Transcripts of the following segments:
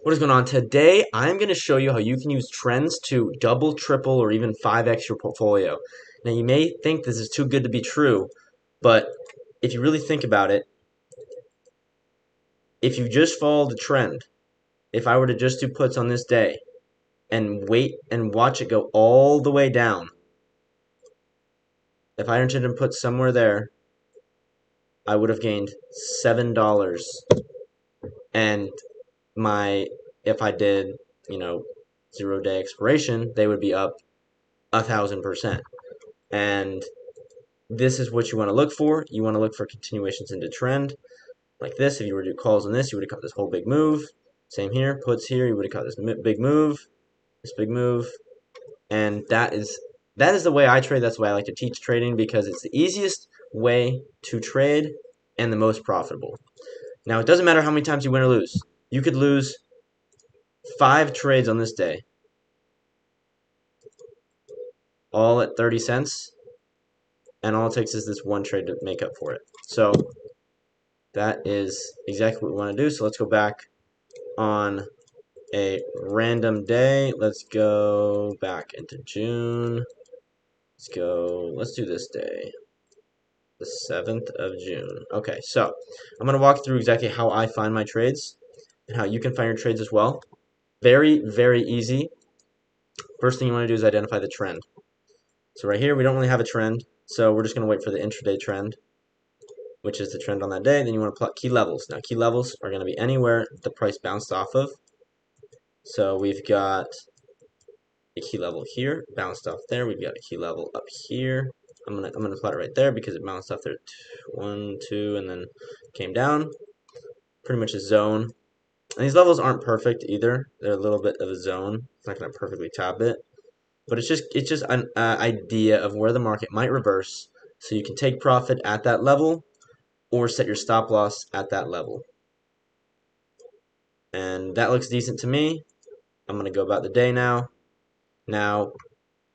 What is going on? Today, I'm going to show you how you can use trends to double, triple, or even 5x your portfolio. Now, you may think this is too good to be true, but if you really think about it, if you just follow the trend, if I were to just do puts on this day and wait and watch it go all the way down, if I entered and put somewhere there, I would have gained $7. And if I did, 0-day expiration, they would be up 1,000%. And this is what you want to look for. You want to look for continuations into trend like this. If you were to do calls on this, you would have caught this whole big move. Same here, puts here, you would have caught this big move, and that is the way I trade. That's why I like to teach trading, because it's the easiest way to trade and the most profitable. Now, it doesn't matter how many times you win or lose. You could lose 5 trades on this day, all at 30 cents, and all it takes is this one trade to make up for it. So that is exactly what we want to do. So let's go back on a random day. Let's go back into June. Let's do this day, the 7th of June. Okay, so I'm going to walk through exactly how I find my trades and how you can find your trades as well. Very, very easy. First thing you want to do is identify the trend. So right here, we don't really have a trend, so we're just going to wait for the intraday trend, which is the trend on that day. Then you want to plot key levels. Now, key levels are going to be anywhere the price bounced off of. So we've got a key level here, bounced off there. We've got a key level up here. I'm gonna plot it right there because it bounced off there 1, 2, and then came down. Pretty much a zone. And these levels aren't perfect either. They're a little bit of a zone. It's not gonna perfectly top it, but it's just an idea of where the market might reverse, so you can take profit at that level or set your stop loss at that level. And that looks decent to me. I'm gonna go about the day now. Now,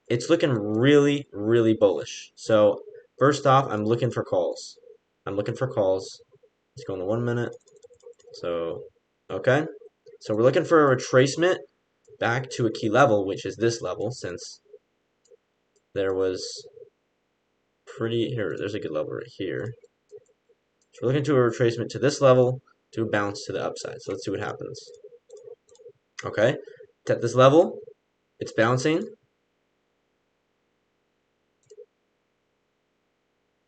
it's looking really, really bullish. So first off, I'm looking for calls. Let's go in the 1 minute. So, okay. So we're looking for a retracement back to a key level, which is this level, since there was there's a good level right here. So we're looking to a retracement to this level to bounce to the upside. So let's see what happens. Okay. At this level, it's bouncing.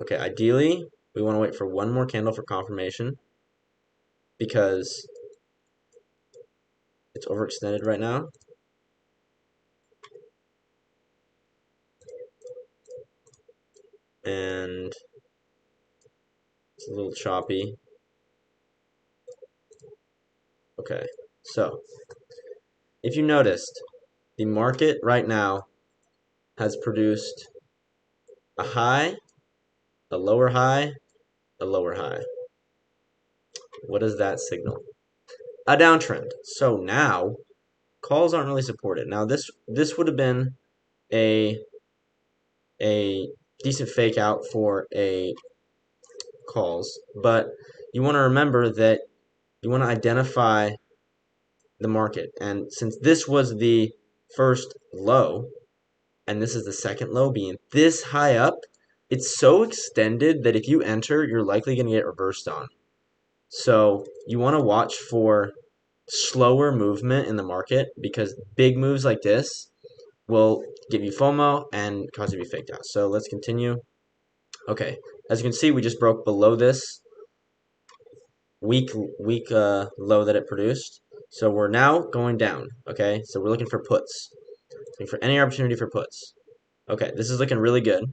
Okay, ideally, we want to wait for one more candle for confirmation because it's overextended right now. And it's a little choppy. Okay, so if you noticed, the market right now has produced a high, a lower high, a lower high. What does that signal? A downtrend. So now calls aren't really supported. Now this would have been a decent fake out for a calls, but you want to remember that you want to identify the market. And since this was the first low, and this is the second low being this high up, it's so extended that if you enter, you're likely going to get reversed on. So you want to watch for slower movement in the market, because big moves like this will give you FOMO and cause you to be faked out. So let's continue. Okay, as you can see, we just broke below this weak low that it produced. So we're now going down. Okay, so we're looking for puts. Looking for any opportunity for puts. Okay, this is looking really good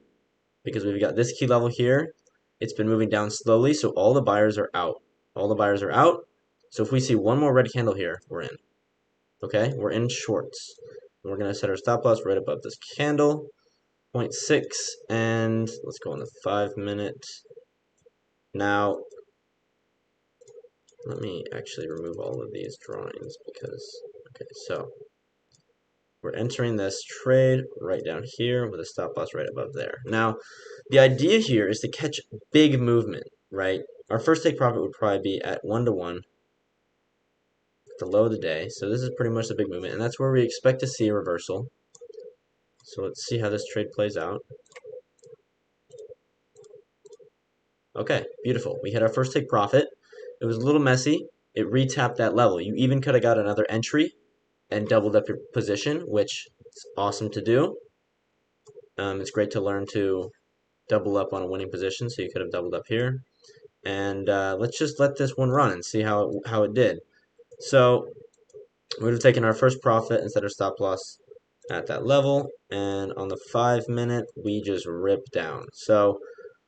because we've got this key level here. It's been moving down slowly, so all the buyers are out. All the buyers are out. So if we see one more red candle here, we're in. Okay, we're in shorts. We're going to set our stop loss right above this candle, 0.6, and let's go on the 5 minute. Now, let me actually remove all of these drawings because, okay, so we're entering this trade right down here with a stop loss right above there. Now, the idea here is to catch big movement, right? Our first take profit would probably be at 1 to 1. the low of the day. So this is pretty much the big movement, and that's where we expect to see a reversal. So let's see how this trade plays out. Okay, beautiful. We hit our first take profit. It was a little messy. It retapped that level. You even could have got another entry and doubled up your position, which is awesome to do. It's great to learn to double up on a winning position, so you could have doubled up here. And let's just let this one run and see how it did. So we would have taken our first profit instead of stop loss at that level, and on the 5-minute we just ripped down. So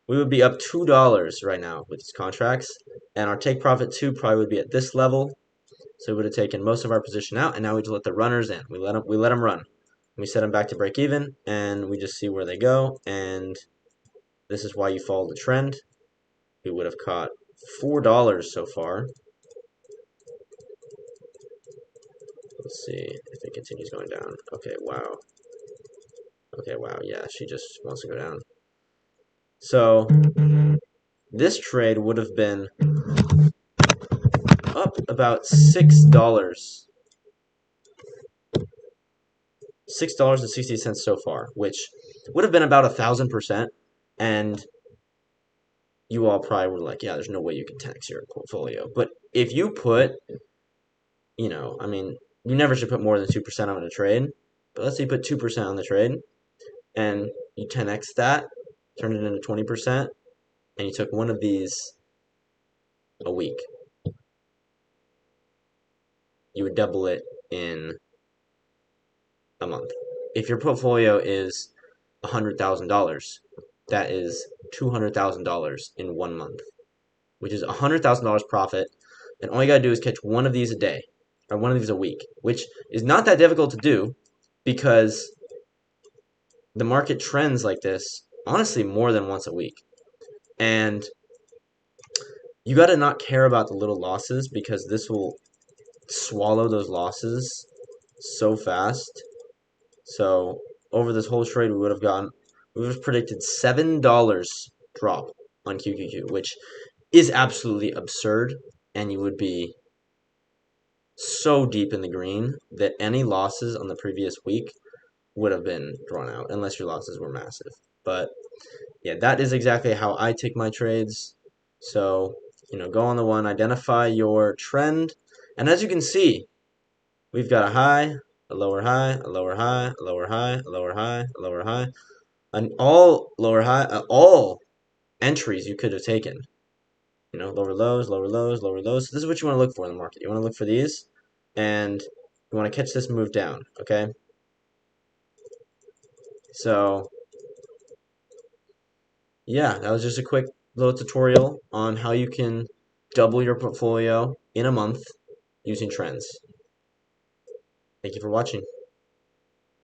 we would be up $2 right now with these contracts, and our take profit 2 probably would be at this level. So we would have taken most of our position out, and now we just let the runners in. We let them run. We set them back to break even, and we just see where they go. And this is why you follow the trend. We would have caught $4 so far. Let's see if it continues going down. Okay, wow. Okay, wow. Yeah, she just wants to go down. So this trade would have been up about $6. $6.60 so far, which would have been about 1,000%. And you all probably were like, yeah, there's no way you can 10x your portfolio. But if you put, I mean, you never should put more than 2% on a trade. But let's say you put 2% on the trade and you 10x that, turn it into 20%, and you took one of these a week. You would double it in a month. If your portfolio is $100,000, that is $200,000 in 1 month, which is $100,000 profit. And all you gotta do is catch one of these a day, or one of these a week, which is not that difficult to do because the market trends like this, honestly, more than once a week. And you gotta not care about the little losses because this will swallow those losses so fast. So over this whole trade, we would have predicted $7 drop on QQQ, which is absolutely absurd, and you would be so deep in the green that any losses on the previous week would have been drawn out, unless your losses were massive. But yeah, that is exactly how I take my trades. So, go on the one, identify your trend, and as you can see, we've got a high, a lower high, a lower high, a lower high, a lower high, a lower high, and all lower high, all entries you could have taken. Lower lows, lower lows, lower lows. So this is what you want to look for in the market. You want to look for these, and you want to catch this move down, okay? So, yeah, that was just a quick little tutorial on how you can double your portfolio in a month using trends. Thank you for watching.